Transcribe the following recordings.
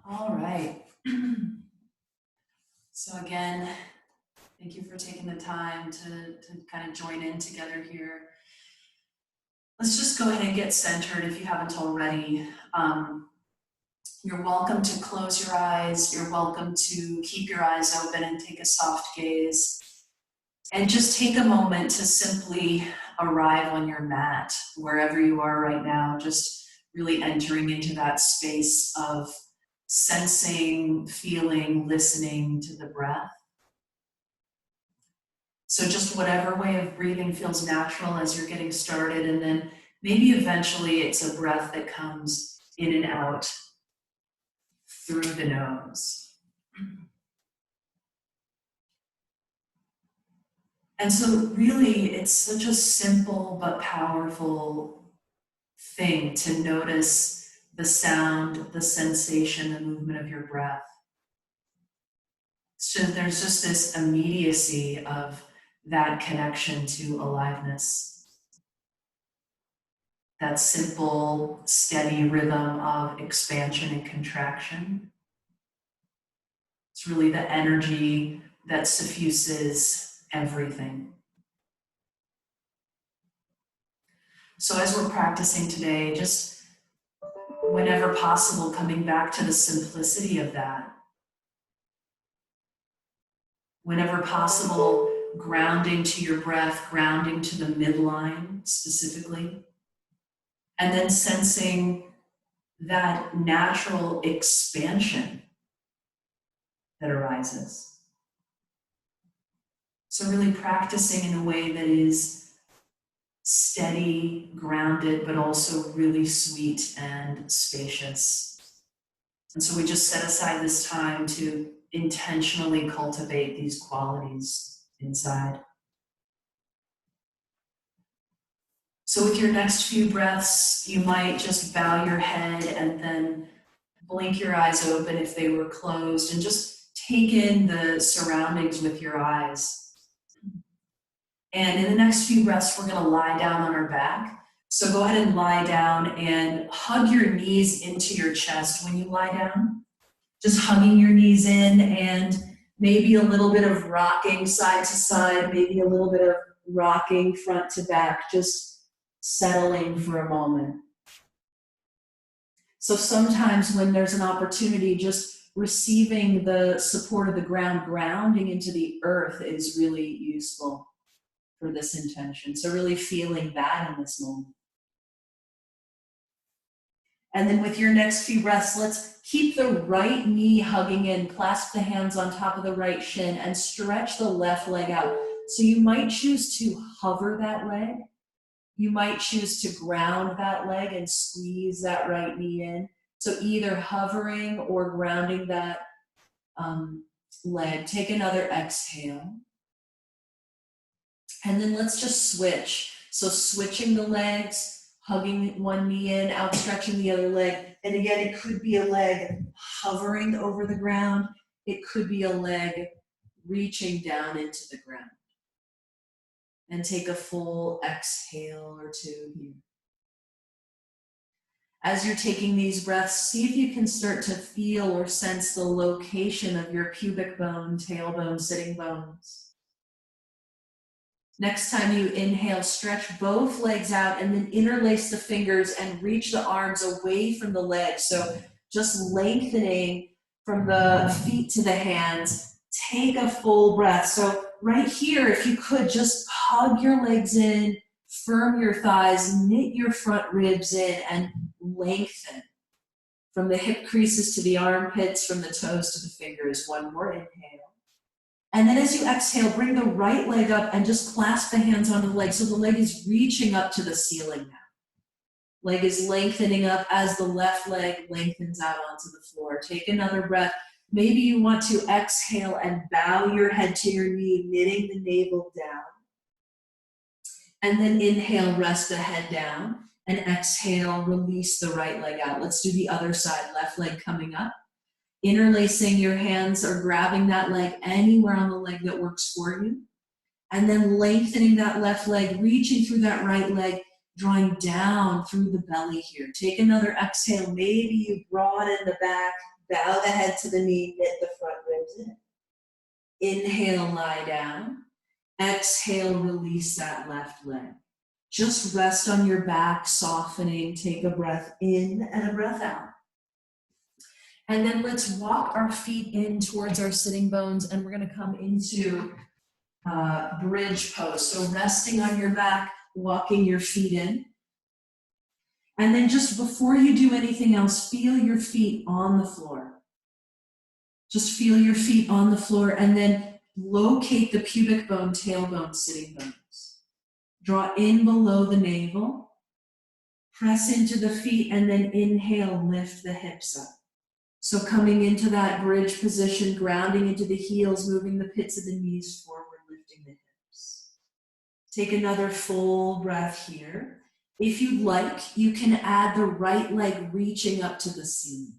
All right. So again, thank you for taking the time to kind of join in together here. Let's just go ahead and get centered if you haven't already. You're welcome to close your eyes. You're welcome to keep your eyes open and take a soft gaze. And just take a moment to simply arrive on your mat, wherever you are right now, just really entering into that space of sensing, feeling, listening to the breath. So just whatever way of breathing feels natural as you're getting started, and then maybe eventually it's a breath that comes in and out through the nose. And so really it's such a simple but powerful thing to notice the sound, the sensation, the movement of your breath. So there's just this immediacy of that connection to aliveness. That simple, steady rhythm of expansion and contraction. It's really the energy that suffuses everything. So as we're practicing today, just whenever possible, coming back to the simplicity of that. Whenever possible, grounding to your breath, grounding to the midline specifically. And then sensing that natural expansion that arises. So really practicing in a way that is steady, grounded, but also really sweet and spacious. And so we just set aside this time to intentionally cultivate these qualities inside. So with your next few breaths, you might just bow your head and then blink your eyes open if they were closed, and just take in the surroundings with your eyes. And in the next few breaths, we're going to lie down on our back. So go ahead and lie down and hug your knees into your chest when you lie down. Just hugging your knees in, and maybe a little bit of rocking side to side, maybe a little bit of rocking front to back, just settling for a moment. So sometimes when there's an opportunity, just receiving the support of the ground, grounding into the earth is really useful for this intention. So really feeling that in this moment. And then with your next few breaths, let's keep the right knee hugging in, clasp the hands on top of the right shin, and stretch the left leg out. So you might choose to hover that leg. You might choose to ground that leg and squeeze that right knee in. So either hovering or grounding that leg. Take another exhale. And then let's just switch. So switching the legs, hugging one knee in, outstretching the other leg. And again, it could be a leg hovering over the ground. It could be a leg reaching down into the ground. And take a full exhale or two here. As you're taking these breaths, see if you can start to feel or sense the location of your pubic bone, tailbone, sitting bones. Next time you inhale, stretch both legs out and then interlace the fingers and reach the arms away from the legs. So just lengthening from the feet to the hands. Take a full breath. So right here, if you could, just hug your legs in, firm your thighs, knit your front ribs in, and lengthen from the hip creases to the armpits, from the toes to the fingers. One more inhale. And then as you exhale, bring the right leg up and just clasp the hands onto the leg. So the leg is reaching up to the ceiling now. Leg is lengthening up as the left leg lengthens out onto the floor. Take another breath. Maybe you want to exhale and bow your head to your knee, knitting the navel down. And then inhale, rest the head down. And exhale, release the right leg out. Let's do the other side. Left leg coming up. Interlacing your hands or grabbing that leg anywhere on the leg that works for you. And then lengthening that left leg, reaching through that right leg, drawing down through the belly here. Take another exhale. Maybe you broaden the back, Bow the head to the knee, knit the front ribs in. Inhale, lie down. Exhale, release that left leg. Just rest on your back, softening. Take a breath in and a breath out. And then let's walk our feet in towards our sitting bones, and we're going to come into bridge pose. So resting on your back, walking your feet in. And then just before you do anything else, feel your feet on the floor. Just feel your feet on the floor, and then locate the pubic bone, tailbone, sitting bones. Draw in below the navel. Press into the feet, and then inhale, lift the hips up. So coming into that bridge position, grounding into the heels, moving the pits of the knees forward, lifting the hips. Take another full breath here. If you'd like, you can add the right leg reaching up to the ceiling.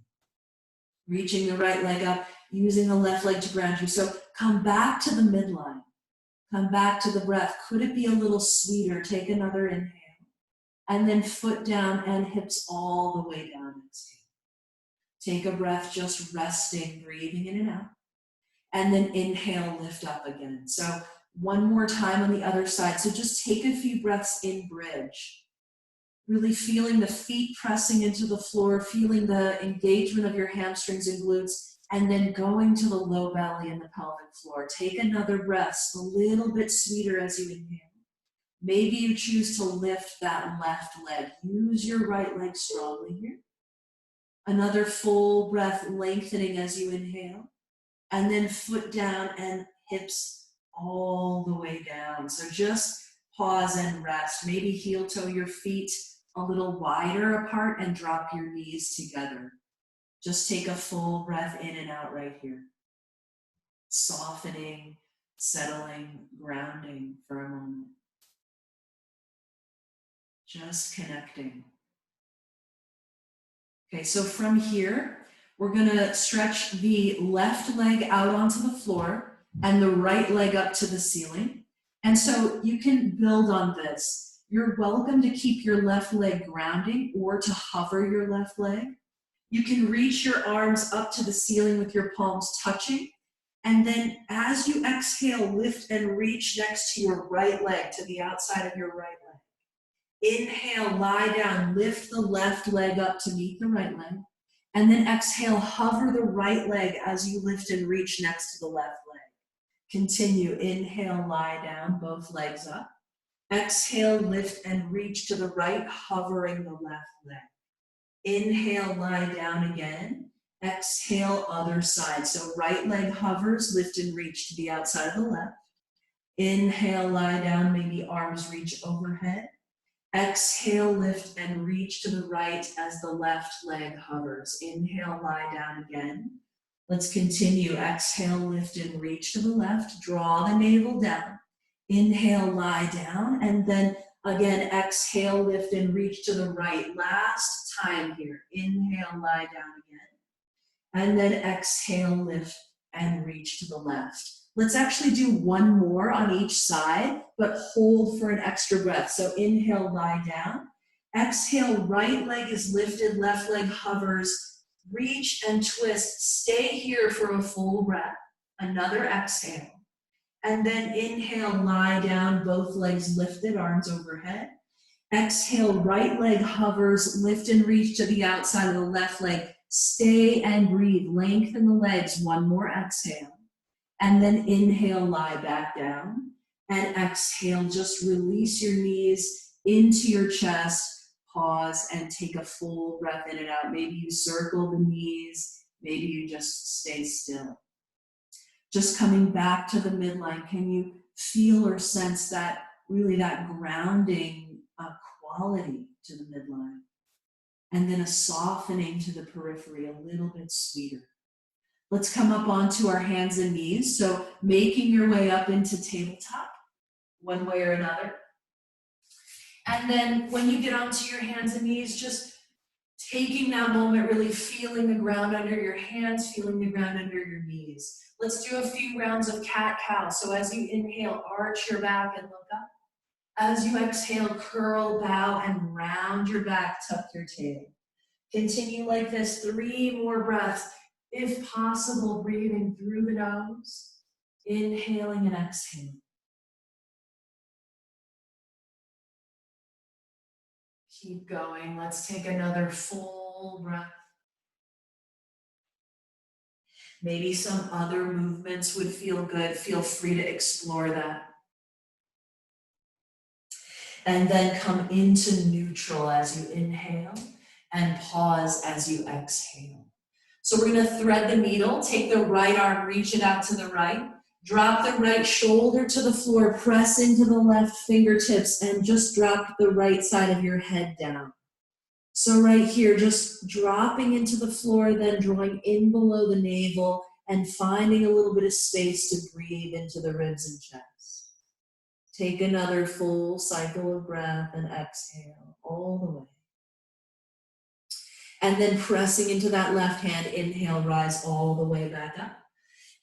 Reaching the right leg up, using the left leg to ground you. So come back to the midline. Come back to the breath. Could it be a little sweeter? Take another inhale. And then foot down and hips all the way down. Exhale. Take a breath, just resting, breathing in and out. And then inhale, lift up again. So one more time on the other side. So just take a few breaths in bridge. Really feeling the feet pressing into the floor, feeling the engagement of your hamstrings and glutes, and then going to the low belly and the pelvic floor. Take another breath, a little bit sweeter as you inhale. Maybe you choose to lift that left leg. Use your right leg strongly here. Another full breath, lengthening as you inhale. And then foot down and hips all the way down. So just pause and rest. Maybe heel toe your feet a little wider apart and drop your knees together. Just take a full breath in and out right here. Softening, settling, grounding for a moment. Just connecting. Okay, so from here, we're gonna stretch the left leg out onto the floor and the right leg up to the ceiling. And so you can build on this. You're welcome to keep your left leg grounding or to hover your left leg. You can reach your arms up to the ceiling with your palms touching. And then as you exhale, lift and reach next to your right leg, to the outside of your right leg. Inhale, lie down, lift the left leg up to meet the right leg. And then exhale, hover the right leg as you lift and reach next to the left leg. Continue, inhale, lie down, both legs up. Exhale, lift and reach to the right, hovering the left leg. Inhale, lie down again. Exhale, other side. So right leg hovers, lift and reach to the outside of the left. Inhale, lie down, maybe arms reach overhead. Exhale, lift and reach to the right as the left leg hovers. Inhale, lie down again. Let's continue. Exhale, lift and reach to the left. Draw the navel down. Inhale, lie down. And then again, exhale, lift and reach to the right. Last time here. Inhale, lie down again. And then exhale, lift and reach to the left. Let's actually do one more on each side, but hold for an extra breath. So inhale, lie down. Exhale, right leg is lifted, left leg hovers. Reach and twist. Stay here for a full breath. Another exhale. And then inhale, lie down, both legs lifted, arms overhead. Exhale, right leg hovers, lift and reach to the outside of the left leg. Stay and breathe. Lengthen the legs. One more exhale. And then inhale, lie back down. And exhale, just release your knees into your chest. Pause and take a full breath in and out. Maybe you circle the knees. Maybe you just stay still. Just coming back to the midline, can you feel or sense that, really that grounding quality to the midline? And then a softening to the periphery, a little bit sweeter. Let's come up onto our hands and knees. So making your way up into tabletop, one way or another. And then when you get onto your hands and knees, just taking that moment, really feeling the ground under your hands, feeling the ground under your knees. Let's do a few rounds of cat-cow. So as you inhale, arch your back and look up. As you exhale, curl, bow, and round your back, tuck your tail. Continue like this, 3 more breaths. If possible, breathing through the nose, inhaling and exhaling. Keep going. Let's take another full breath. Maybe some other movements would feel good. Feel free to explore that. And then come into neutral as you inhale and pause as you exhale. So we're going to thread the needle, take the right arm, reach it out to the right, drop the right shoulder to the floor, press into the left fingertips, and just drop the right side of your head down. So right here, just dropping into the floor, then drawing in below the navel and finding a little bit of space to breathe into the ribs and chest. Take another full cycle of breath and exhale all the way. And then pressing into that left hand, inhale, rise all the way back up.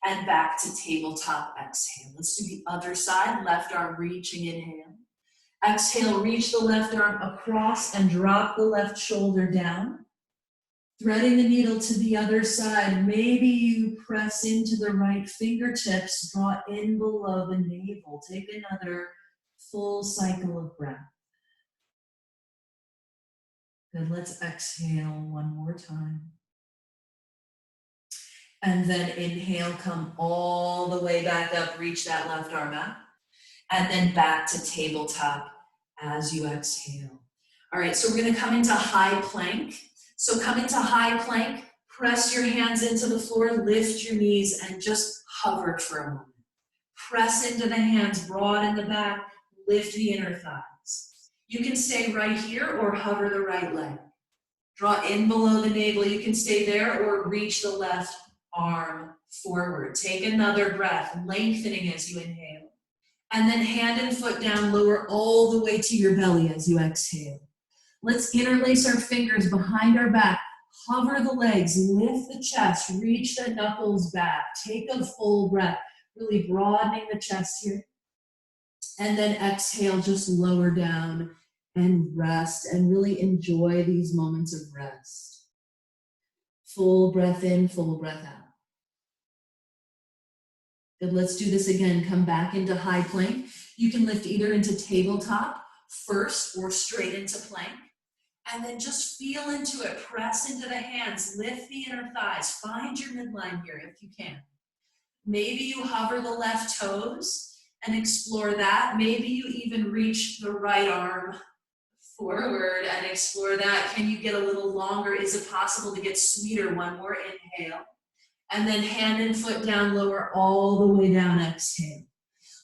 And back to tabletop, exhale. Let's do the other side, left arm reaching, inhale. Exhale, reach the left arm across and drop the left shoulder down. Threading the needle to the other side, maybe you press into the right fingertips, draw in below the navel. Take another full cycle of breath. Good, let's exhale one more time. And then inhale, come all the way back up, reach that left arm up. And then back to tabletop as you exhale. All right, so we're gonna come into high plank. So come into high plank, press your hands into the floor, lift your knees, and just hover for a moment. Press into the hands, broad in the back, lift the inner thighs. You can stay right here or hover the right leg. Draw in below the navel. You can stay there or reach the left arm forward. Take another breath, lengthening as you inhale. And then hand and foot down, lower all the way to your belly as you exhale. Let's interlace our fingers behind our back. Hover the legs, lift the chest, reach the knuckles back. Take a full breath, really broadening the chest here. And then exhale, just lower down and rest and really enjoy these moments of rest. Full breath in, full breath out. Good, let's do this again. Come back into high plank. You can lift either into tabletop first or straight into plank. And then just feel into it, press into the hands, lift the inner thighs, find your midline here if you can. Maybe you hover the left toes and explore that. Maybe you even reach the right arm forward and explore that. Can you get a little longer? Is it possible to get sweeter? One more inhale. And then hand and foot down, lower all the way down, exhale.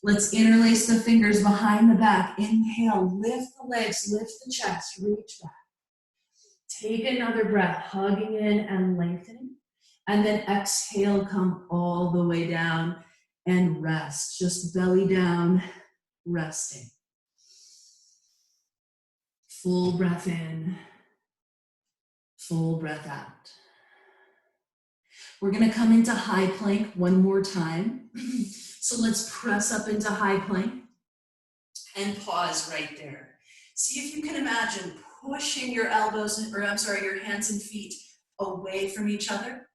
Let's interlace the fingers behind the back. Inhale, lift the legs, lift the chest, reach back. Take another breath, hugging in and lengthening. And then exhale, come all the way down and rest. Just belly down, resting. Full breath in, full breath out. We're gonna come into high plank one more time. So let's press up into high plank and pause right there. See if you can imagine pushing your your hands and feet away from each other.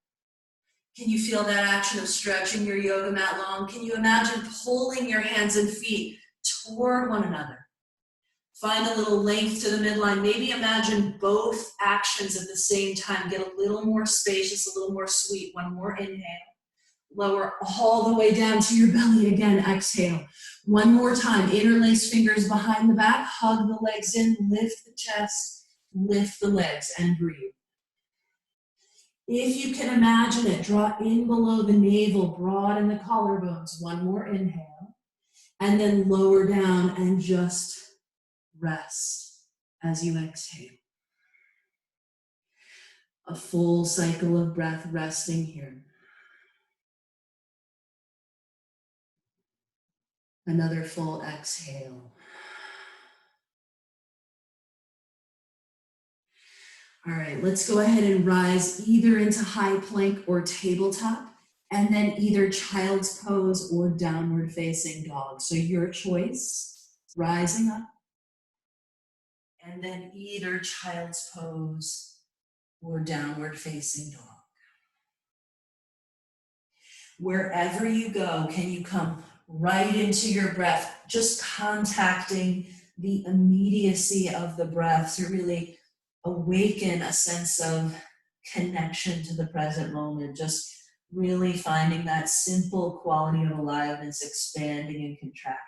Can you feel that action of stretching your yoga mat long? Can you imagine pulling your hands and feet toward one another? Find a little length to the midline. Maybe imagine both actions at the same time. Get a little more spacious, a little more sweet. One more inhale. Lower all the way down to your belly again. Exhale. One more time. Interlace fingers behind the back. Hug the legs in. Lift the chest. Lift the legs and breathe. If you can imagine it, draw in below the navel, broaden the collarbones. One more inhale. And then lower down and just rest as you exhale. A full cycle of breath resting here. Another full exhale. All right, let's go ahead and rise either into high plank or tabletop, and then either child's pose or downward facing dog. So your choice, rising up, and then either child's pose or downward facing dog. Wherever you go, can you come right into your breath, just contacting the immediacy of the breath to really awaken a sense of connection to the present moment, just really finding that simple quality of aliveness expanding and contracting.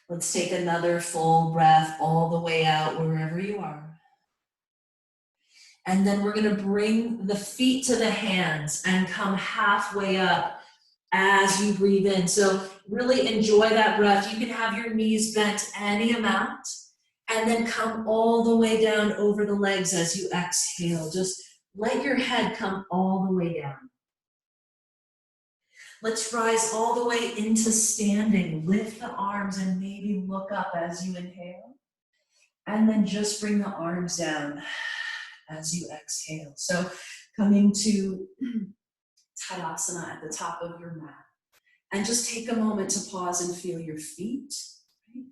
Let's take another full breath all the way out wherever you are. And then we're going to bring the feet to the hands and come halfway up as you breathe in. So really enjoy that breath. You can have your knees bent any amount and then come all the way down over the legs as you exhale. Just let your head come all the way down. Let's rise all the way into standing. Lift the arms and maybe look up as you inhale. And then just bring the arms down as you exhale. So coming to Tadasana at the top of your mat. And just take a moment to pause and feel your feet, right?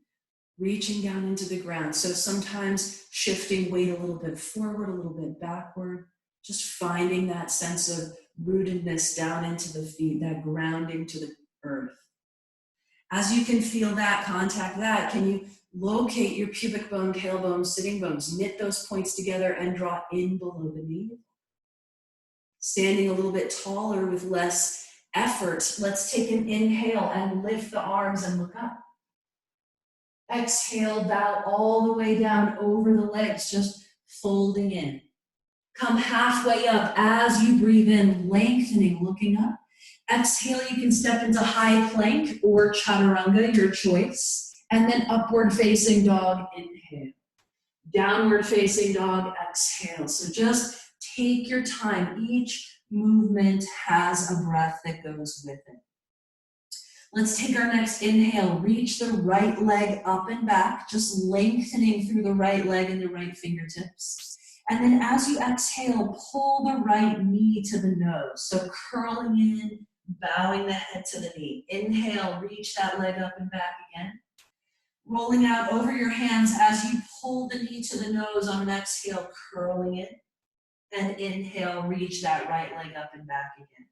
Reaching down into the ground. So sometimes shifting weight a little bit forward, a little bit backward, just finding that sense of rootedness down into the feet, that grounding to the earth. As you can feel that, contact that, can you locate your pubic bone, tailbone, sitting bones, knit those points together and draw in below the knee. Standing a little bit taller with less effort, let's take an inhale and lift the arms and look up. Exhale, bow all the way down over the legs, just folding in. Come halfway up as you breathe in, lengthening, looking up. Exhale, you can step into high plank or chaturanga, your choice. And then upward facing dog, inhale. Downward facing dog, exhale. So just take your time. Each movement has a breath that goes with it. Let's take our next inhale. Reach the right leg up and back, just lengthening through the right leg and the right fingertips. And then as you exhale, pull the right knee to the nose. So curling in, bowing the head to the knee. Inhale, reach that leg up and back again. Rolling out over your hands as you pull the knee to the nose on an exhale, curling in. And inhale, reach that right leg up and back again.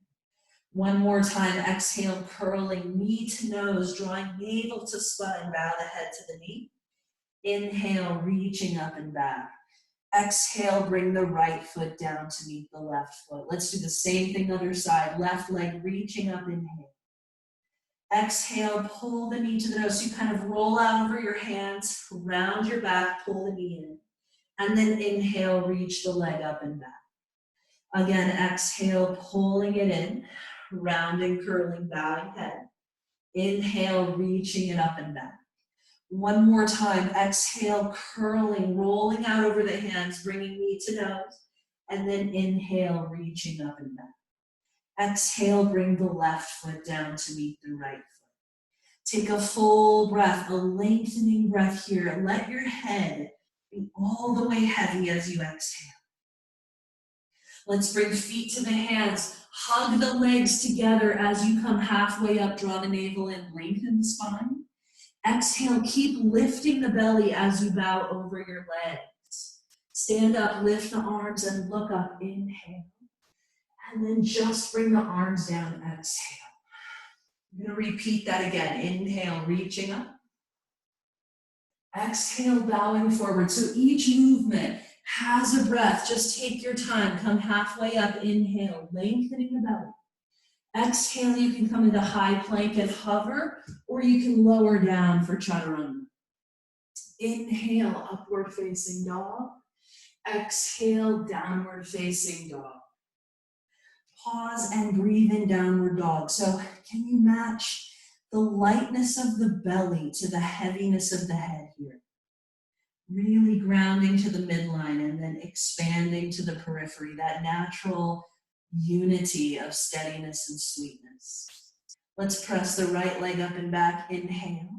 One more time, exhale, curling knee to nose, drawing navel to spine, bow the head to the knee. Inhale, reaching up and back. Exhale, bring the right foot down to meet the left foot. Let's do the same thing other side. Left leg reaching up, inhale. Exhale, pull the knee to the nose. So you kind of roll out over your hands, round your back, pull the knee in. And then inhale, reach the leg up and back. Again, exhale, pulling it in, rounding, curling, bowing head. Inhale, reaching it up and back. One more time, exhale, curling, rolling out over the hands, bringing knee to nose. And then inhale, reaching up and back. Exhale, bring the left foot down to meet the right foot. Take a full breath, a lengthening breath here. Let your head be all the way heavy as you exhale. Let's bring feet to the hands. Hug the legs together as you come halfway up. Draw the navel in, lengthen the spine. Exhale, keep lifting the belly as you bow over your legs. Stand up, lift the arms and look up. Inhale. And then just bring the arms down. Exhale. I'm going to repeat that again. Inhale, reaching up. Exhale, bowing forward. So each movement has a breath. Just take your time. Come halfway up. Inhale, lengthening the belly. Exhale, you can come into high plank and hover, or you can lower down for chaturanga. Inhale, upward facing dog. Exhale, downward facing dog. Pause and breathe in downward dog. So can you match the lightness of the belly to the heaviness of the head here? Really grounding to the midline and then expanding to the periphery, that natural unity of steadiness and sweetness. Let's press the right leg up and back. Inhale.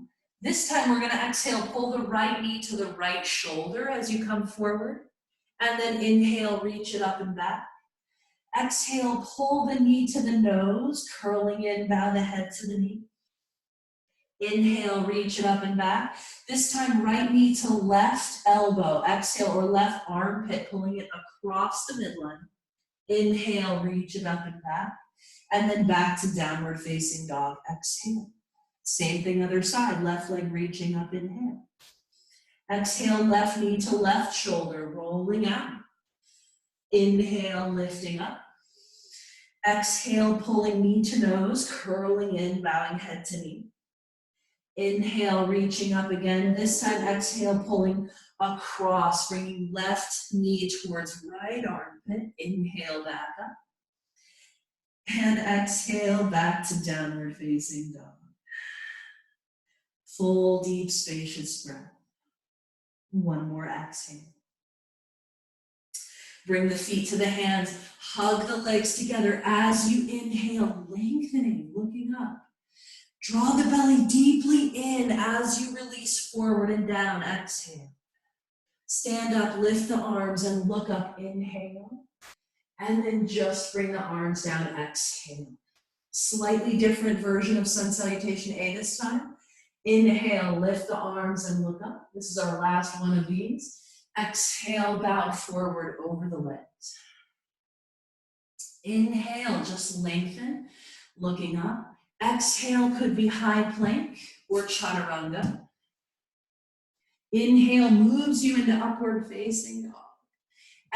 This time we're going to exhale, pull the right knee to the right shoulder as you come forward. And then inhale, reach it up and back. Exhale, pull the knee to the nose, curling in, bow the head to the knee. Inhale, reach it up and back. This time, right knee to left elbow. Exhale, or left armpit, pulling it across the midline. Inhale, reach it up and back. And then back to downward facing dog. Exhale. Same thing other side. Left leg reaching up. Inhale. Exhale, left knee to left shoulder, rolling out. Inhale, lifting up. Exhale, pulling knee to nose, curling in, bowing head to knee. Inhale, reaching up again. This time, exhale, pulling across, bringing left knee towards right armpit. Inhale, back up. And exhale, back to downward facing dog. Full, deep, spacious breath. One more exhale. Bring the feet to the hands. Hug the legs together as you inhale, lengthening, looking up. Draw the belly deeply in as you release forward and down. Exhale. Stand up, lift the arms and look up. Inhale. And then just bring the arms down. Exhale. Slightly different version of sun salutation A this time. Inhale, lift the arms and look up. This is our last one of these. Exhale, bow forward over the legs. Inhale, just lengthen, looking up. Exhale could be high plank or chaturanga. Inhale moves you into upward facing dog.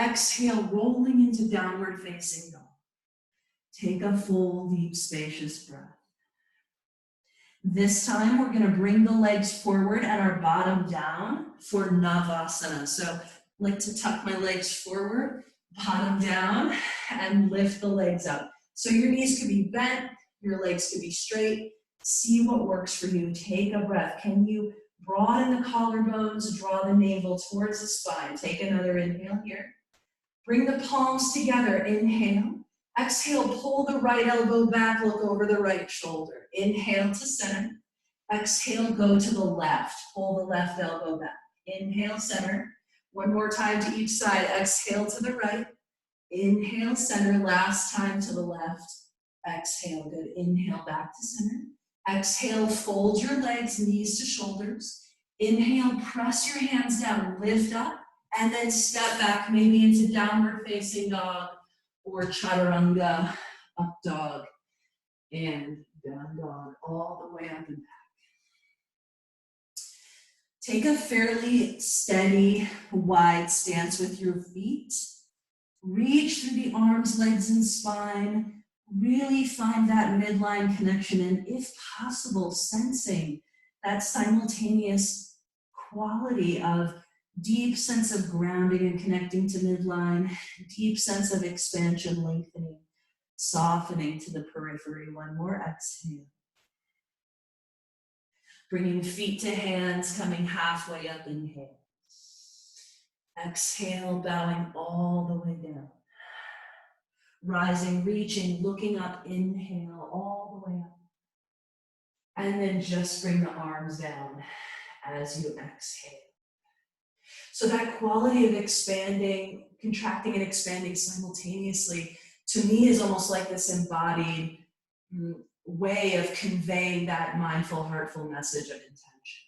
Exhale, rolling into downward facing dog. Take a full, deep, spacious breath. This time we're going to bring the legs forward and our bottom down for Navasana. So I like to tuck my legs forward, bottom down, and lift the legs up. So your knees could be bent, your legs could be straight. See what works for you. Take a breath. Can you broaden the collarbones, draw the navel towards the spine? Take another inhale here. Bring the palms together. Inhale. Exhale, pull the right elbow back, look over the right shoulder. Inhale to center. Exhale, go to the left. Pull the left elbow back. Inhale, center. One more time to each side. Exhale to the right. Inhale, center. Last time to the left. Exhale, good. Inhale, back to center. Exhale, fold your legs, knees to shoulders. Inhale, press your hands down, lift up, and then step back, maybe into downward facing dog or chaturanga, up dog, and down dog, all the way up and back. Take a fairly steady, wide stance with your feet. Reach through the arms, legs, and spine. Really find that midline connection, and if possible, sensing that simultaneous quality of deep sense of grounding and connecting to midline, deep sense of expansion, lengthening, softening to the periphery. One more exhale. Bringing feet to hands, coming halfway up, inhale. Exhale, bowing all the way down. Rising, reaching, looking up, inhale, all the way up. And then just bring the arms down as you exhale. So that quality of expanding, contracting and expanding simultaneously, to me is almost like this embodied way of conveying that mindful, heartful message of intention.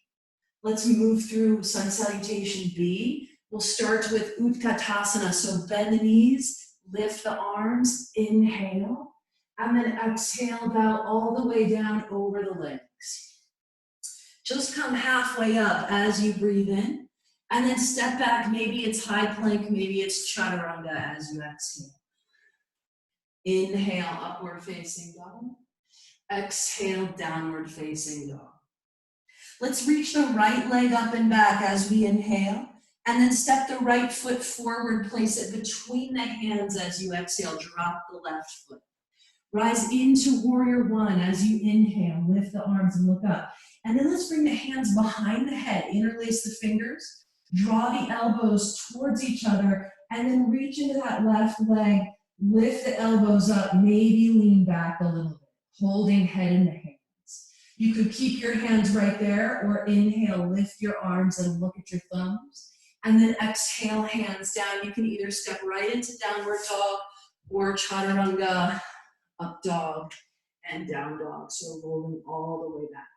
Let's move through sun salutation B. We'll start with Utkatasana, so bend the knees, lift the arms, inhale, and then exhale, bow all the way down over the legs. Just come halfway up as you breathe in, and then step back. Maybe it's high plank, maybe it's chaturanga as you exhale. Inhale, upward facing dog. Exhale, downward facing dog. Let's reach the right leg up and back as we inhale, and then step the right foot forward, place it between the hands as you exhale, drop the left foot. Rise into warrior one as you inhale, lift the arms and look up. And then let's bring the hands behind the head, interlace the fingers, draw the elbows towards each other, and then reach into that left leg, lift the elbows up, maybe lean back a little bit, holding head in the hands. You could keep your hands right there, or inhale, lift your arms and look at your thumbs. And then exhale, hands down. You can either step right into downward dog or chaturanga, up dog, and down dog. So rolling all the way back.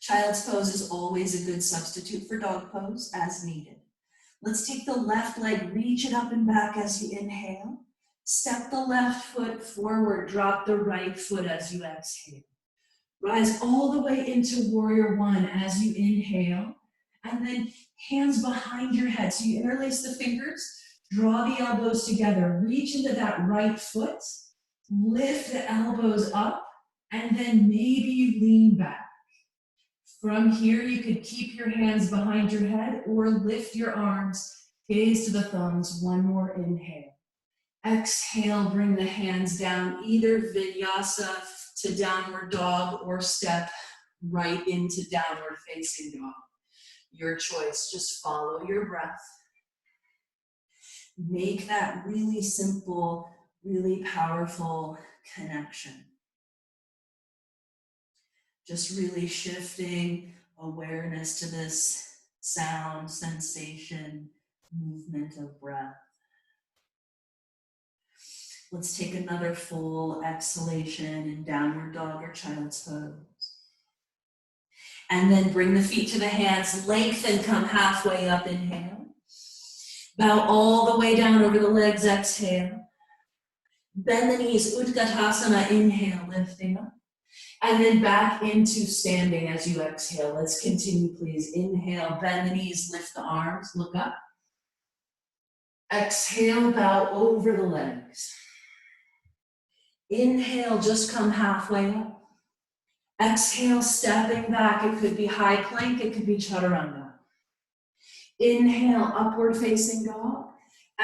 Child's pose is always a good substitute for dog pose as needed. Let's take the left leg, reach it up and back as you inhale. Step the left foot forward, drop the right foot as you exhale. Rise all the way into warrior one as you inhale. And then hands behind your head. So you interlace the fingers, draw the elbows together, reach into that right foot, lift the elbows up, and then maybe you lean back. From here, you could keep your hands behind your head or lift your arms, gaze to the thumbs. One more inhale. Exhale, bring the hands down, either vinyasa to downward dog or step right into downward facing dog. Your choice, just follow your breath. Make that really simple, really powerful connection. Just really shifting awareness to this sound, sensation, movement of breath. Let's take another full exhalation in downward dog or child's pose. And then bring the feet to the hands, lengthen, come halfway up, inhale. Bow all the way down over the legs, exhale. Bend the knees, Utkatasana, inhale, lifting up. And then back into standing as you exhale. Let's continue, please. Inhale, bend the knees, lift the arms, look up. Exhale, bow over the legs. Inhale, just come halfway up. Exhale, stepping back. It could be high plank, it could be chaturanga. Inhale, upward facing dog.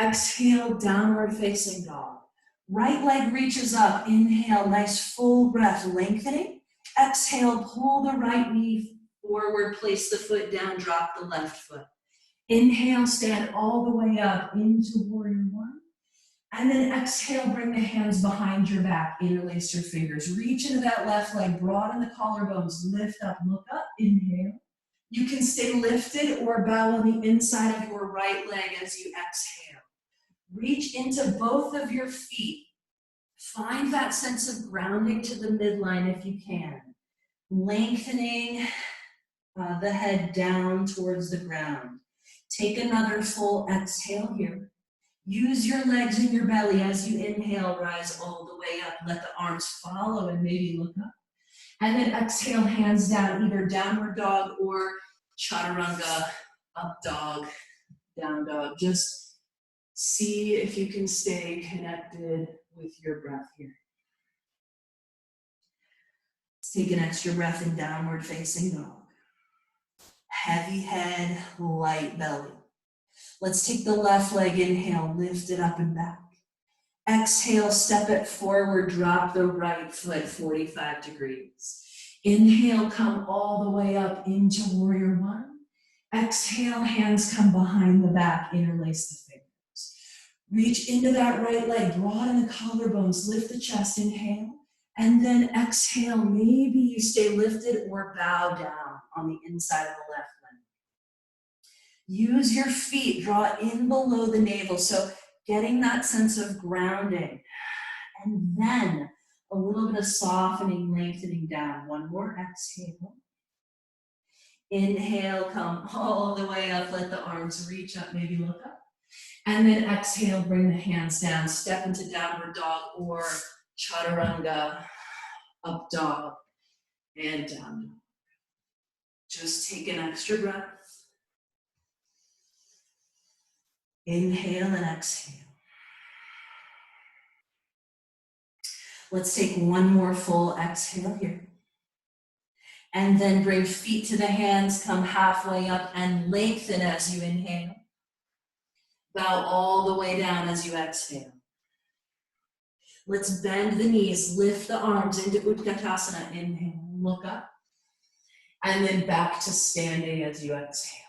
Exhale, downward facing dog. Right leg reaches up. Inhale, nice full breath, lengthening. Exhale, pull the right knee forward, place the foot down, drop the left foot. Inhale, stand all the way up into warrior one. And then exhale, bring the hands behind your back, interlace your fingers. Reach into that left leg, broaden the collarbones, lift up, look up, inhale. You can stay lifted or bow on the inside of your right leg as you exhale. Reach into both of your feet. Find that sense of grounding to the midline if you can. Lengthening the head down towards the ground. Take another full exhale here. Use your legs and your belly as you inhale, rise all the way up. Let the arms follow and maybe look up. And then exhale, hands down, either downward dog or chaturanga, up dog, down dog. Just see if you can stay connected with your breath here. Let's take an extra breath in downward facing dog. Heavy head, light belly. Let's take the left leg, inhale, lift it up and back. Exhale, step it forward, drop the right foot 45 degrees. Inhale, come all the way up into warrior one. Exhale, hands come behind the back, interlace the fingers. Reach into that right leg, broaden the collarbones, lift the chest, inhale. And then exhale, maybe you stay lifted or bow down on the inside of the left leg. Use your feet, draw in below the navel, so getting that sense of grounding. And then a little bit of softening, lengthening down. One more exhale. Inhale, come all the way up, let the arms reach up, maybe look up. And then exhale, bring the hands down, step into downward dog or chaturanga, up dog, and down dog. Just take an extra breath. Inhale and exhale. Let's take one more full exhale here. And then bring feet to the hands, come halfway up and lengthen as you inhale. Bow all the way down as you exhale. Let's bend the knees, lift the arms into Utkatasana. Inhale, look up. And then back to standing as you exhale.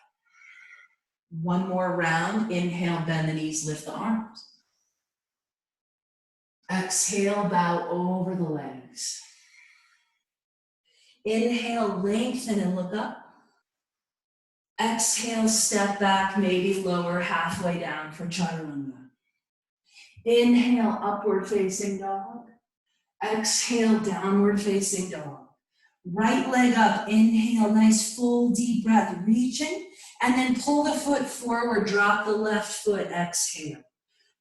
One more round. Inhale, bend the knees, lift the arms. Exhale, bow over the legs. Inhale, lengthen and look up. Exhale, step back, maybe lower halfway down for chaturanga. Inhale, upward facing dog. Exhale, downward facing dog. Right leg up, inhale, nice full deep breath, reaching. And then pull the foot forward, drop the left foot, exhale.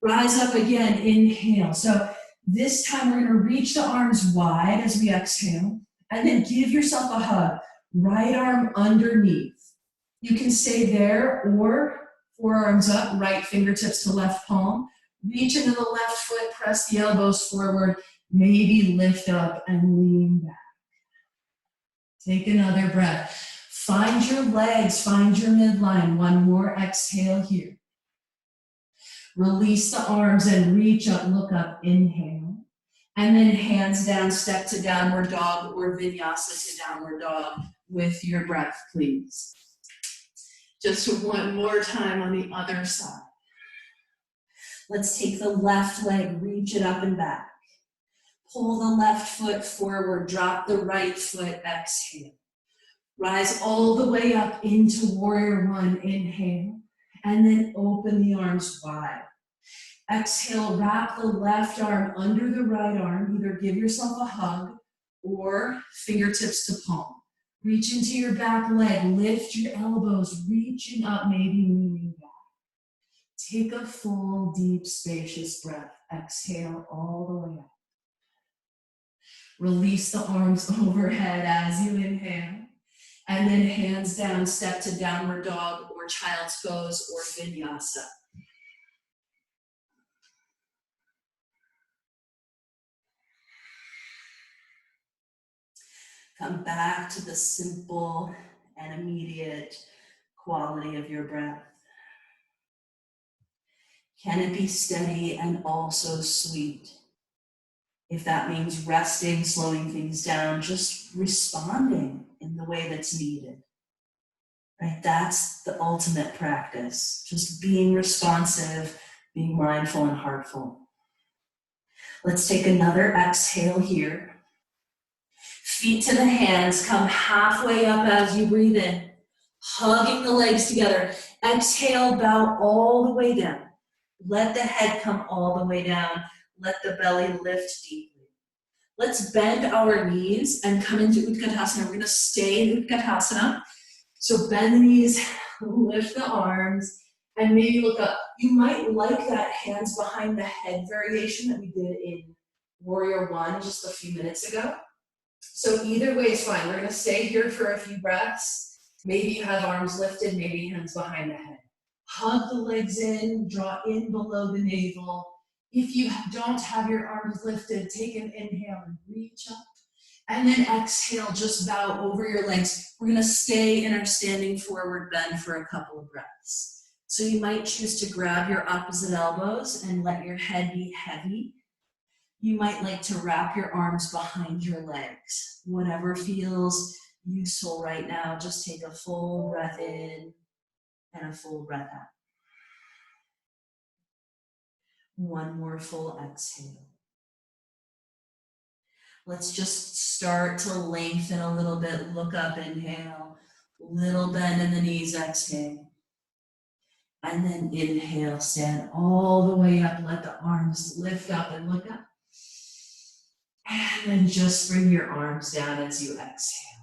Rise up again, inhale. So this time we're gonna reach the arms wide as we exhale, and then give yourself a hug. Right arm underneath. You can stay there or forearms up, right fingertips to left palm. Reach into the left foot, press the elbows forward, maybe lift up and lean back. Take another breath. Find your legs, find your midline. One more exhale here. Release the arms and reach up, look up, inhale. And then hands down, step to downward dog or vinyasa to downward dog with your breath, please. Just one more time on the other side. Let's take the left leg, reach it up and back. Pull the left foot forward, drop the right foot, exhale. Rise all the way up into warrior one, inhale, and then open the arms wide. Exhale, wrap the left arm under the right arm, either give yourself a hug or fingertips to palm. Reach into your back leg, lift your elbows, reaching up, maybe leaning back. Take a full, deep, spacious breath. Exhale all the way up. Release the arms overhead as you inhale. And then hands down, step to downward dog or child's pose or vinyasa. Come back to the simple and immediate quality of your breath. Can it be steady and also sweet? If that means resting, slowing things down, just responding in the way that's needed. Right? That's the ultimate practice. Just being responsive, being mindful and heartful. Let's take another exhale here. Feet to the hands, come halfway up as you breathe in, hugging the legs together. Exhale, bow all the way down. Let the head come all the way down. Let the belly lift deeply. Let's bend our knees and come into Utkatasana. We're going to stay in Utkatasana. So bend the knees, lift the arms, and maybe look up. You might like that hands behind the head variation that we did in Warrior One just a few minutes ago. So either way is fine. We're going to stay here for a few breaths. Maybe you have arms lifted, maybe hands behind the head. Hug the legs in, draw in below the navel. If you don't have your arms lifted, take an inhale and reach up. And then exhale, just bow over your legs. We're going to stay in our standing forward bend for a couple of breaths. So you might choose to grab your opposite elbows and let your head be heavy. You might like to wrap your arms behind your legs. Whatever feels useful right now, just take a full breath in and a full breath out. One more full exhale. Let's just start to lengthen a little bit. Look up, inhale. Little bend in the knees, exhale. And then inhale, stand all the way up. Let the arms lift up and look up. And then just bring your arms down as you exhale.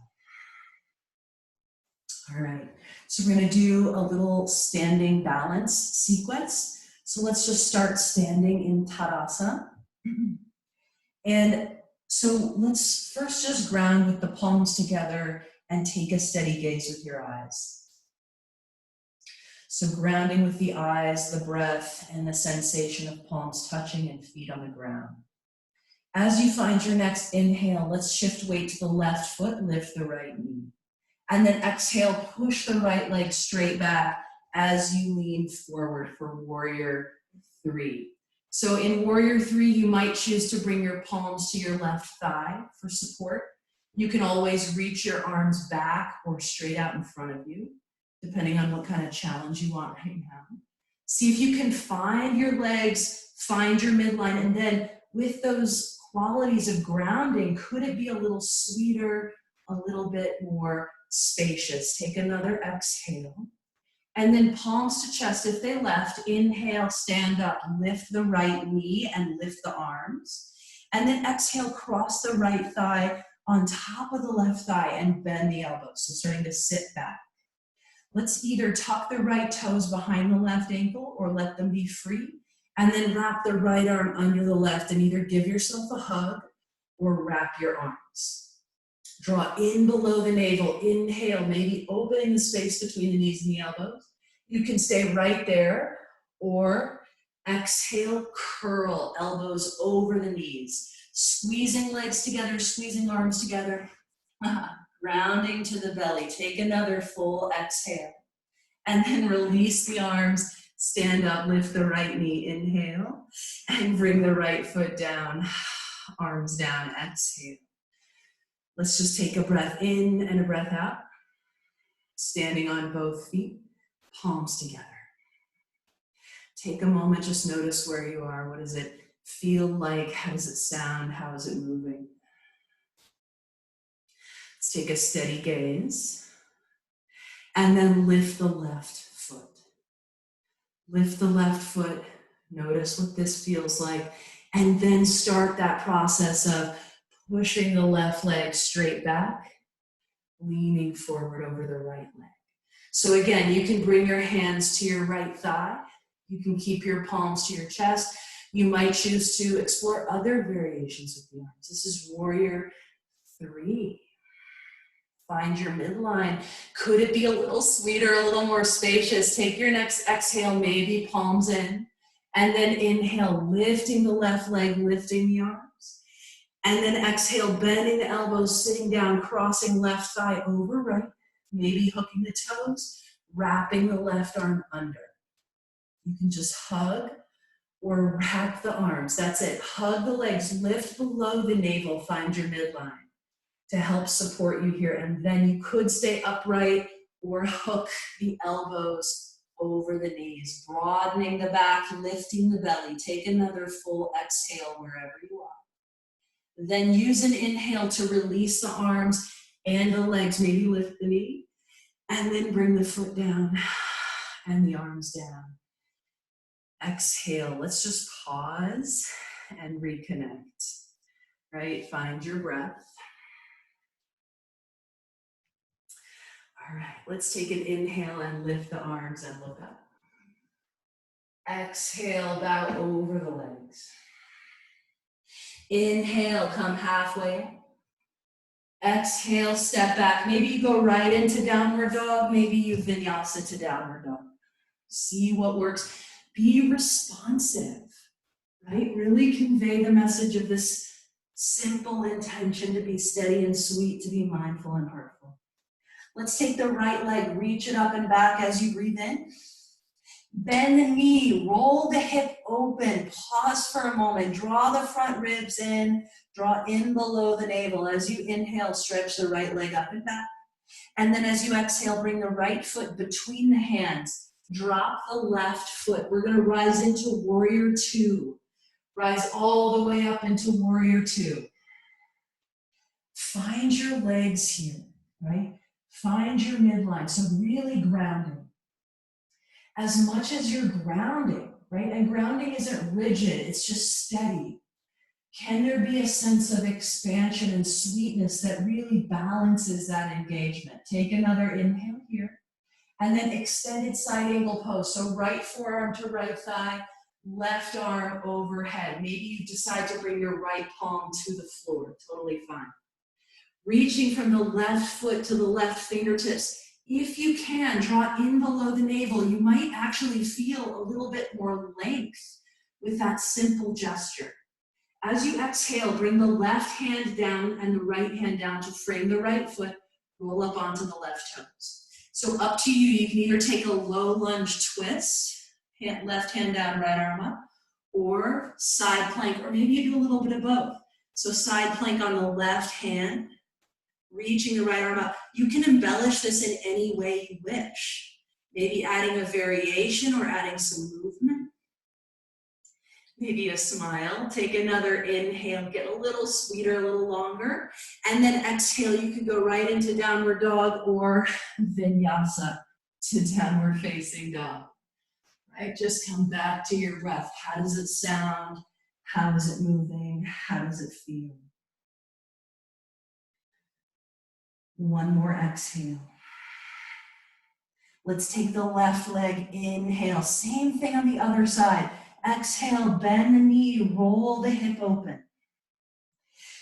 All right, so we're going to do a little standing balance sequence. So let's just start standing in Tadasana. And so let's first just ground with the palms together and take a steady gaze with your eyes. So grounding with the eyes, the breath, and the sensation of palms touching and feet on the ground. As you find your next inhale, let's shift weight to the left foot, lift the right knee. And then exhale, push the right leg straight back as you lean forward for Warrior Three. So in Warrior Three, you might choose to bring your palms to your left thigh for support. You can always reach your arms back or straight out in front of you, depending on what kind of challenge you want right now. See if you can find your legs, find your midline, and then with those qualities of grounding, could it be a little sweeter, a little bit more spacious? Take another exhale. And then palms to chest. If they left, inhale, stand up, lift the right knee and lift the arms. And then exhale, cross the right thigh on top of the left thigh and bend the elbows. So starting to sit back. Let's either tuck the right toes behind the left ankle or let them be free, and then wrap the right arm under the left and either give yourself a hug or wrap your arms. Draw in below the navel, inhale, maybe opening the space between the knees and the elbows. You can stay right there, or exhale, curl, elbows over the knees. Squeezing legs together, squeezing arms together. Grounding to the belly. Take another full exhale. And then release the arms, stand up, lift the right knee, inhale, and bring the right foot down, arms down, exhale. Let's just take a breath in and a breath out. Standing on both feet, palms together. Take a moment, just notice where you are. What does it feel like? How does it sound? How is it moving? Let's take a steady gaze. And then lift the left foot. Lift the left foot. Notice what this feels like. And then start that process of pushing the left leg straight back, leaning forward over the right leg. So again, you can bring your hands to your right thigh. You can keep your palms to your chest. You might choose to explore other variations with the arms. This is warrior 3. Find your midline. Could it be a little sweeter, a little more spacious? Take your next exhale, maybe palms in, and then inhale, lifting the left leg, lifting the arms. And then exhale, bending the elbows, sitting down, crossing left thigh over right, maybe hooking the toes, wrapping the left arm under. You can just hug or wrap the arms. That's it. Hug the legs, lift below the navel, find your midline to help support you here. And then you could stay upright or hook the elbows over the knees, broadening the back, lifting the belly. Take another full exhale wherever you are. Then use an inhale to release the arms and the legs. Maybe lift the knee and then bring the foot down and the arms down. Exhale. Let's just pause and reconnect, right? Find your breath. All right, let's take an inhale and lift the arms and look up. Exhale, bow over the legs. Inhale, come halfway. Exhale, step back. Maybe you go right into downward dog. Maybe you vinyasa to downward dog. See what works. Be responsive, right? Really convey the message of this simple intention to be steady and sweet, to be mindful and heartful. Let's take the right leg, reach it up and back as you breathe in. Bend the knee, roll the hip open, pause for a moment, draw the front ribs in, draw in below the navel. As you inhale, stretch the right leg up and back. And then as you exhale, bring the right foot between the hands, drop the left foot. We're gonna rise into warrior 2. Rise all the way up into warrior 2. Find your legs here, right? Find your midline, so really grounding. As much as you're grounding, right? And grounding isn't rigid, it's just steady. Can there be a sense of expansion and sweetness that really balances that engagement? Take another inhale here, and then extended side angle pose. So right forearm to right thigh, left arm overhead. Maybe you decide to bring your right palm to the floor, totally fine. Reaching from the left foot to the left fingertips. If you can, draw in below the navel. You might actually feel a little bit more length with that simple gesture. As you exhale, bring the left hand down and the right hand down to frame the right foot. Roll up onto the left toes. So up to you. You can either take a low lunge twist, left hand down, right arm up, or side plank, or maybe you do a little bit of both. So side plank on the left hand, reaching the right arm up. You can embellish this in any way you wish. Maybe adding a variation or adding some movement. Maybe a smile. Take another inhale, get a little sweeter, a little longer. And then exhale, you can go right into downward dog or vinyasa to downward facing dog. Right? Just come back to your breath. How does it sound? How is it moving? How does it feel? One more exhale. Let's take the left leg, inhale. Same thing on the other side. Exhale, bend the knee, roll the hip open.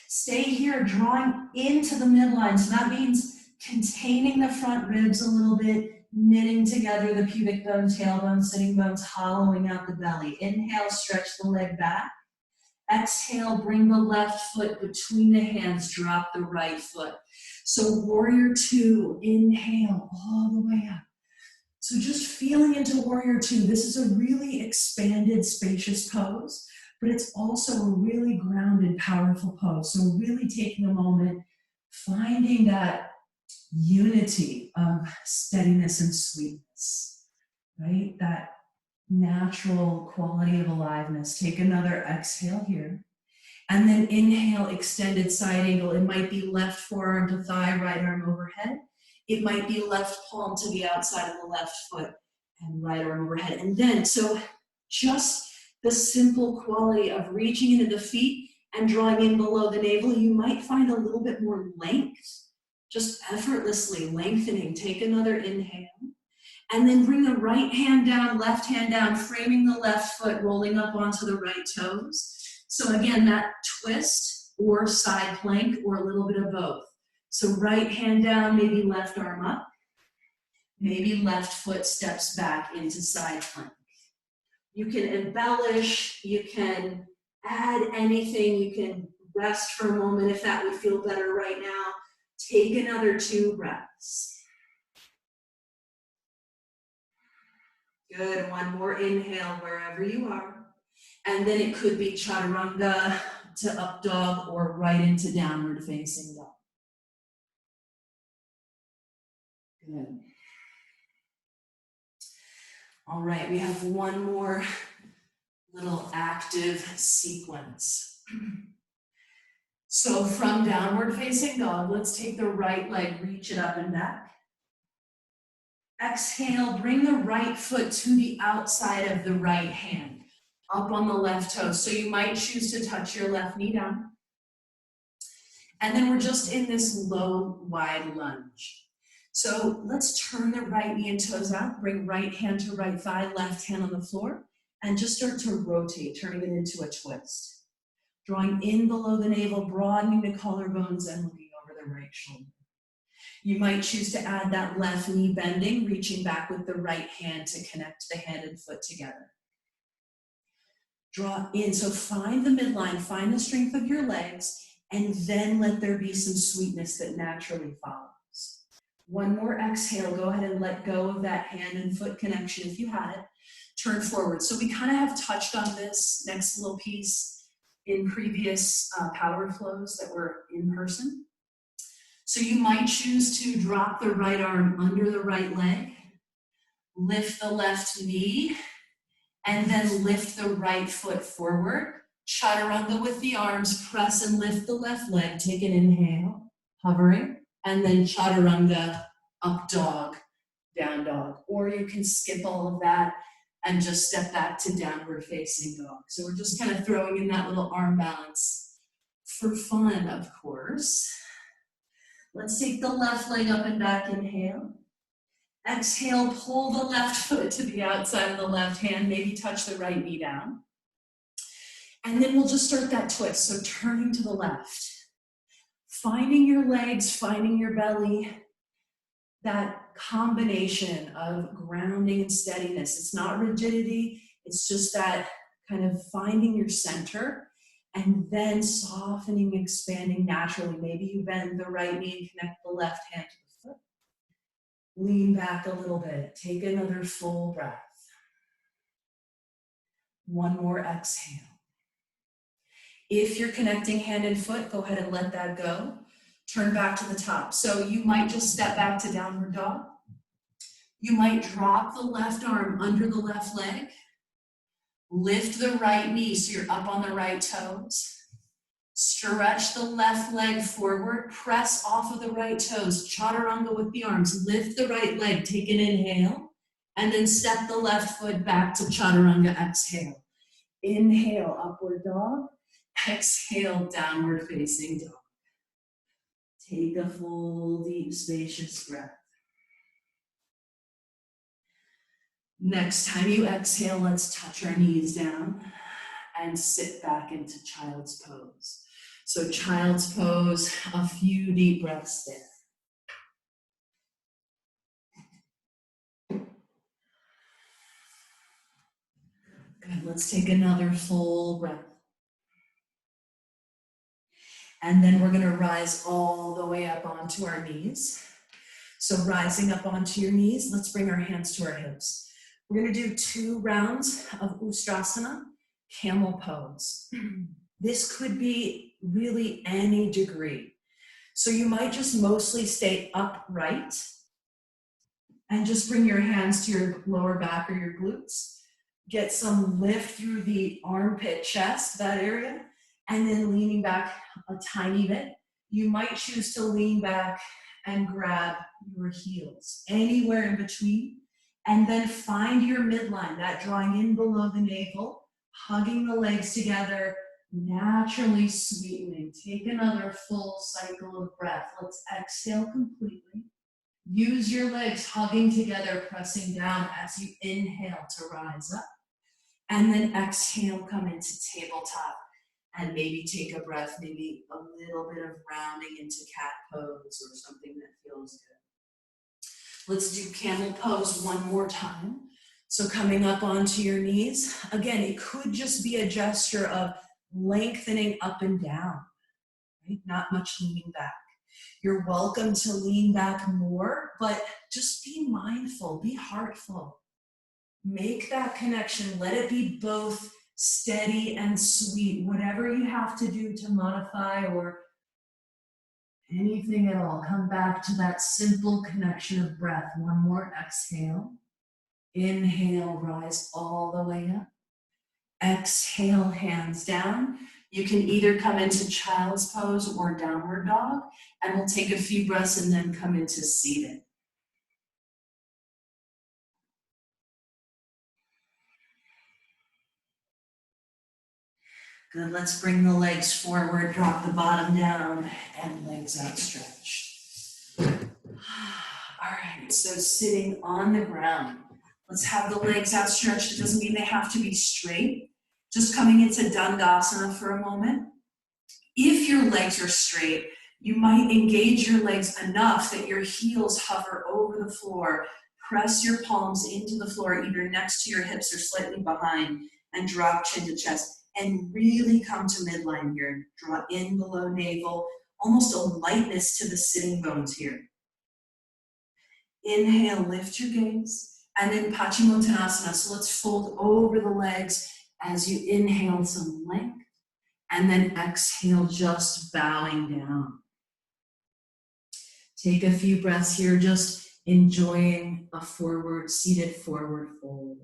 Stay here, drawing into the midline. So that means containing the front ribs a little bit, knitting together the pubic bone, tailbone, sitting bones, hollowing out the belly. Inhale, stretch the leg back. Exhale, bring the left foot between the hands, drop the right foot. So warrior two, inhale all the way up. So just feeling into warrior two, this is a really expanded, spacious pose, but it's also a really grounded, powerful pose. So really taking a moment, finding that unity of steadiness and sweetness, right? That natural quality of aliveness. Take another exhale here. And then inhale, extended side angle. It might be left forearm to thigh, right arm overhead. It might be left palm to the outside of the left foot and right arm overhead. And then, so just the simple quality of reaching into the feet and drawing in below the navel, you might find a little bit more length, just effortlessly lengthening. Take another inhale. And then bring the right hand down, left hand down, framing the left foot, rolling up onto the right toes. So again, that twist or side plank or a little bit of both. So right hand down, maybe left arm up. Maybe left foot steps back into side plank. You can embellish, you can add anything, you can rest for a moment if that would feel better right now. Take another 2 breaths. Good, one more inhale wherever you are. And then it could be chaturanga to up dog or right into downward facing dog. Good. All right, we have one more little active sequence. So from downward facing dog, let's take the right leg, reach it up and back. Exhale, bring the right foot to the outside of the right hand, up on the left toe. So you might choose to touch your left knee down. And then we're just in this low, wide lunge. So let's turn the right knee and toes out, bring right hand to right thigh, left hand on the floor, and just start to rotate, turning it into a twist. Drawing in below the navel, broadening the collarbones and looking over the right shoulder. You might choose to add that left knee bending, reaching back with the right hand to connect the hand and foot together. Draw in, so find the midline, find the strength of your legs, and then let there be some sweetness that naturally follows. One more exhale, go ahead and let go of that hand and foot connection if you had it. Turn forward. So we kind of have touched on this next little piece in previous power flows that were in person. So you might choose to drop the right arm under the right leg, lift the left knee, and then lift the right foot forward. Chaturanga with the arms, press and lift the left leg. Take an inhale, hovering, and then chaturanga, up dog, down dog. Or you can skip all of that and just step back to downward facing dog. So we're just kind of throwing in that little arm balance for fun, of course. Let's take the left leg up and back, inhale. Exhale, pull the left foot to the outside of the left hand, maybe touch the right knee down. And then we'll just start that twist, so turning to the left. Finding your legs, finding your belly, that combination of grounding and steadiness. It's not rigidity, it's just that kind of finding your center and then softening, expanding naturally. Maybe you bend the right knee and connect the left hand to the foot. Lean back a little bit. Take another full breath. One more exhale. If you're connecting hand and foot, go ahead and let that go. Turn back to the top. So you might just step back to downward dog. You might drop the left arm under the left leg. Lift the right knee so you're up on the right toes. Stretch the left leg forward. Press off of the right toes. Chaturanga with the arms. Lift the right leg. Take an inhale. And then step the left foot back to chaturanga. Exhale. Inhale, upward dog. Exhale, downward facing dog. Take a full, deep, spacious breath. Next time you exhale, let's touch our knees down and sit back into child's pose. So child's pose, a few deep breaths there. Good, let's take another full breath. And then we're gonna rise all the way up onto our knees. So rising up onto your knees, let's bring our hands to our hips. We're gonna do 2 rounds of Ustrasana, camel pose. This could be really any degree. So you might just mostly stay upright and just bring your hands to your lower back or your glutes. Get some lift through the armpit, chest, that area, and then leaning back a tiny bit. You might choose to lean back and grab your heels, anywhere in between, and then find your midline, that drawing in below the navel, hugging the legs together, naturally sweetening. Take another full cycle of breath. Let's exhale completely. Use your legs hugging together, pressing down as you inhale to rise up. And then exhale, come into tabletop. And maybe take a breath, maybe a little bit of rounding into cat pose or something that feels good. Let's do camel pose one more time. So coming up onto your knees. Again, it could just be a gesture of lengthening up and down, right? Not much leaning back. You're welcome to lean back more, but just be mindful, be heartful. Make that connection, let it be both steady and sweet, whatever you have to do to modify or anything at all. Come back to that simple connection of breath. One more exhale. Inhale, rise all the way up. Exhale, hands down. You can either come into child's pose or downward dog, and we'll take a few breaths and then come into seated. Good, let's bring the legs forward, drop the bottom down, and legs outstretched. All right, so sitting on the ground. Let's have the legs outstretched. It doesn't mean they have to be straight. Just coming into Dandasana for a moment. If your legs are straight, you might engage your legs enough that your heels hover over the floor. Press your palms into the floor, either next to your hips or slightly behind, and drop chin to chest. And really come to midline here. Draw in below navel, almost a lightness to the sitting bones here. Inhale, lift your gaze, and then Paschimottanasana. So let's fold over the legs as you inhale some length, and then exhale, just bowing down. Take a few breaths here, just enjoying a forward, seated forward fold.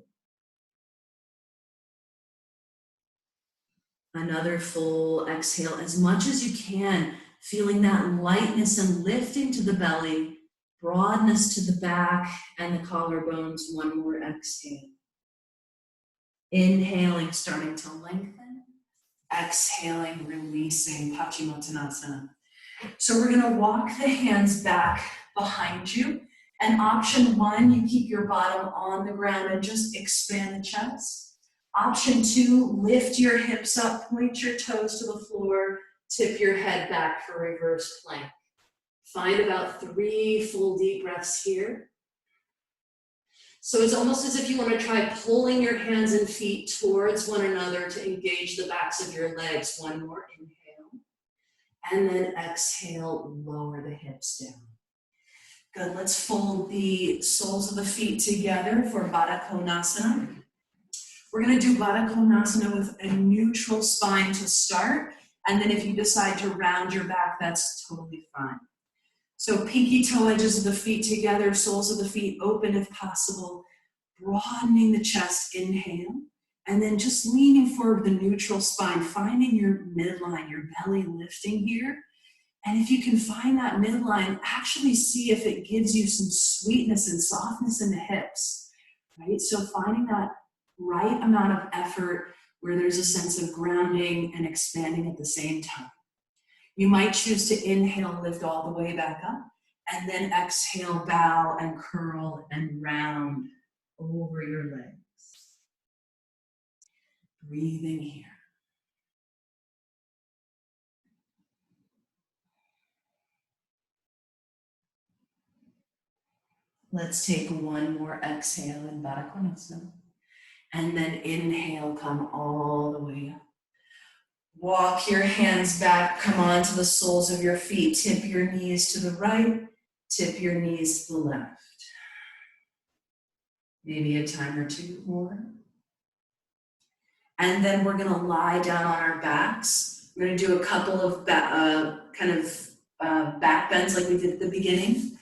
Another full exhale, as much as you can, feeling that lightness and lifting to the belly, broadness to the back and the collarbones. One more exhale. Inhaling, starting to lengthen. Exhaling, releasing, Paschimottanasana. So we're gonna walk the hands back behind you. And option 1, you keep your bottom on the ground and just expand the chest. Option 2, lift your hips up, point your toes to the floor, tip your head back for reverse plank. Find about 3 full deep breaths here. So it's almost as if you want to try pulling your hands and feet towards one another to engage the backs of your legs. One more inhale. And then exhale, lower the hips down. Good, let's fold the soles of the feet together for Baddha Konasana. We're going to do Baddha Konasana with a neutral spine to start, and then if you decide to round your back, that's totally fine. So pinky toe edges of the feet together, soles of the feet open if possible, broadening the chest, inhale, and then just leaning forward with the neutral spine, finding your midline, your belly lifting here. And if you can find that midline, actually see if it gives you some sweetness and softness in the hips, right? So finding that right amount of effort where there's a sense of grounding and expanding at the same time. You might choose to inhale, lift all the way back up, and then exhale, bow and curl and round over your legs. Breathing here. Let's take one more exhale in Baddha Konasana. And then inhale, come all the way up. Walk your hands back, come onto the soles of your feet. Tip your knees to the right, tip your knees to the left. Maybe a time or two more. And then we're gonna lie down on our backs. We're gonna do a couple of back bends like we did at the beginning,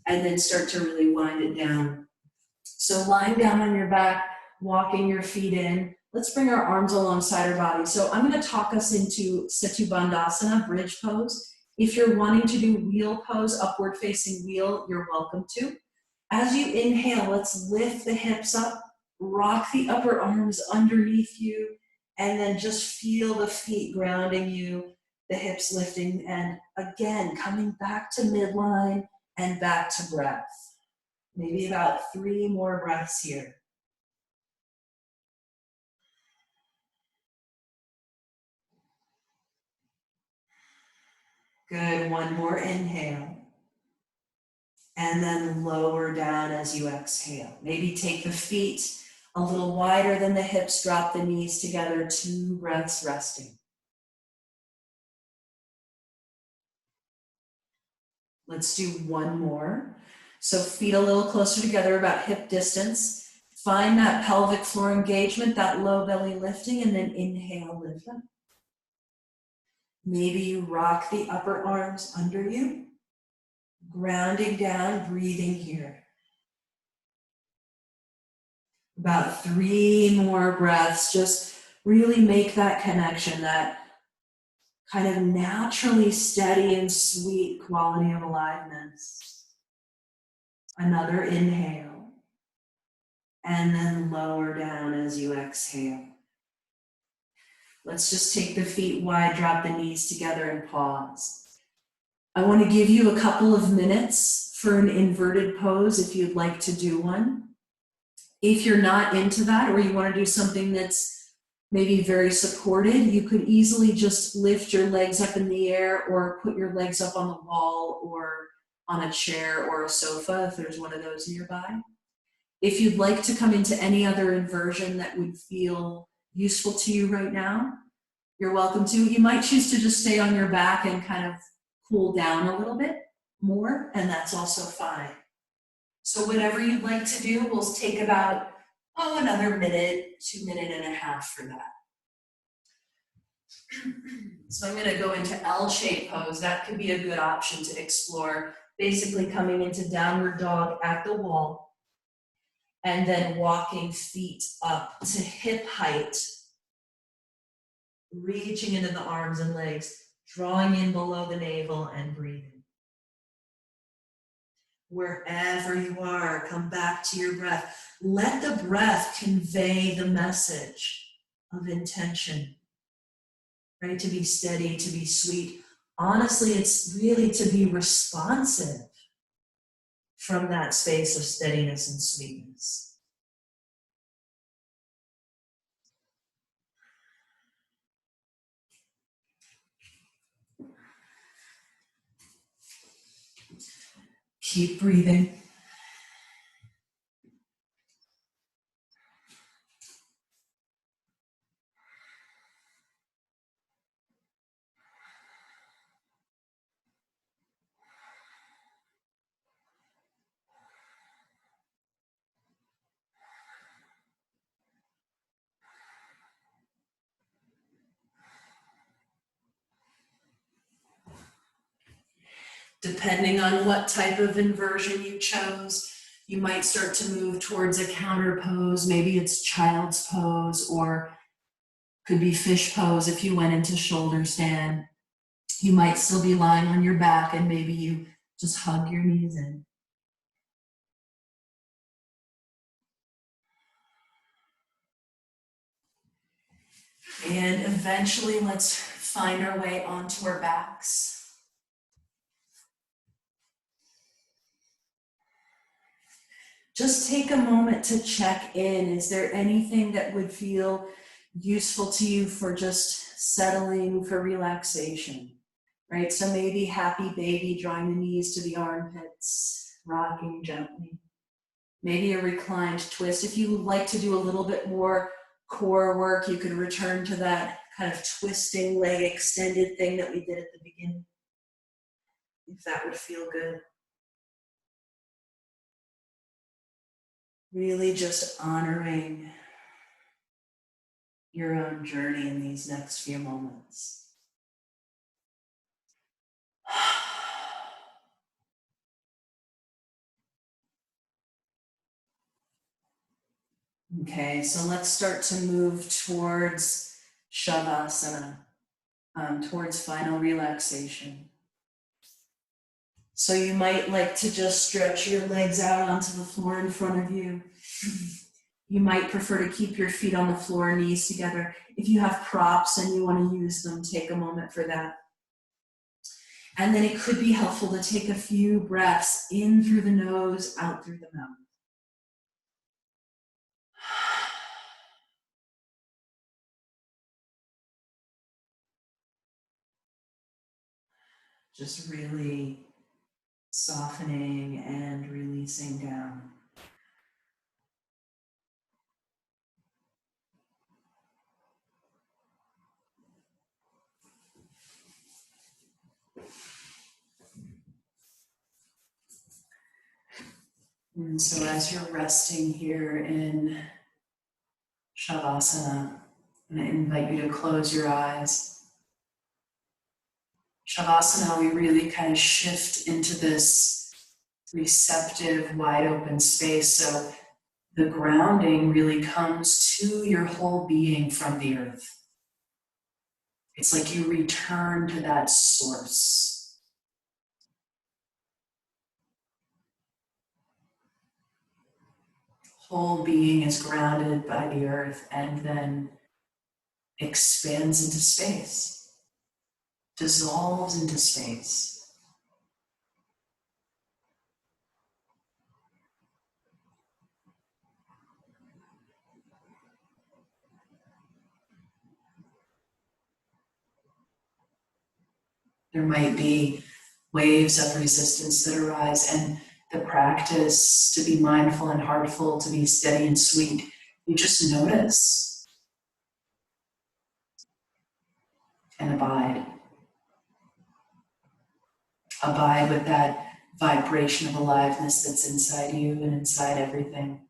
and then start to really wind it down. So lying down on your back, walking your feet in. Let's bring our arms alongside our body. So I'm gonna talk us into Setu Bandhasana, bridge pose. If you're wanting to do wheel pose, upward facing wheel, you're welcome to. As you inhale, let's lift the hips up, rock the upper arms underneath you, and then just feel the feet grounding you, the hips lifting, and again, coming back to midline and back to breath. Maybe about 3 more breaths here. Good, one more inhale. And then lower down as you exhale. Maybe take the feet a little wider than the hips, drop the knees together, 2 breaths resting. Let's do one more. So feet a little closer together, about hip distance. Find that pelvic floor engagement, that low belly lifting, and then inhale, lift up. Maybe you rock the upper arms under you, grounding down, breathing here. About 3 more breaths, just really make that connection, that kind of naturally steady and sweet quality of aliveness. Another inhale, and then lower down as you exhale. Let's just take the feet wide, drop the knees together, and pause. I want to give you a couple of minutes for an inverted pose if you'd like to do one. If you're not into that, or you want to do something that's maybe very supported, you could easily just lift your legs up in the air or put your legs up on the wall or on a chair or a sofa if there's one of those nearby. If you'd like to come into any other inversion that would feel useful to you right now, you're welcome to. You might choose to just stay on your back and kind of cool down a little bit more, and that's also fine. So whatever you'd like to do, we'll take about, another minute, 2 minutes and a half for that. So I'm gonna go into L-shaped pose. That could be a good option to explore. Basically coming into downward dog at the wall, and then walking feet up to hip height, reaching into the arms and legs, drawing in below the navel and breathing. Wherever you are, come back to your breath. Let the breath convey the message of intention, right? To be steady, to be sweet. Honestly, it's really to be responsive from that space of steadiness and sweetness. Keep breathing. Depending on what type of inversion you chose, you might start to move towards a counter pose. Maybe it's child's pose, or could be fish pose if you went into shoulder stand. You might still be lying on your back, and maybe you just hug your knees in. And eventually, let's find our way onto our backs. just take a moment to check in. Is there anything that would feel useful to you for just settling, for relaxation, right? So maybe happy baby, drawing the knees to the armpits, rocking gently. Maybe a reclined twist. If you would like to do a little bit more core work, you could return to that kind of twisting leg extended thing that we did at the beginning, if that would feel good. Really just honoring your own journey in these next few moments. Okay, so let's start to move towards Shavasana, towards final relaxation. So you might like to just stretch your legs out onto the floor in front of you. You might prefer to keep your feet on the floor, knees together. If you have props and you want to use them, take a moment for that. And then it could be helpful to take a few breaths in through the nose, out through the mouth. Just really softening and releasing down. And so as you're resting here in Shavasana, I'm going to invite you to close your eyes. Shavasana, we really kind of shift into this receptive, wide open space. So the grounding really comes to your whole being from the earth. It's like you return to that source. Whole being is grounded by the earth and then expands into space, dissolves into space. There might be waves of resistance that arise, and the practice to be mindful and heartful, to be steady and sweet, you just notice and abide. Abide with that vibration of aliveness that's inside you and inside everything.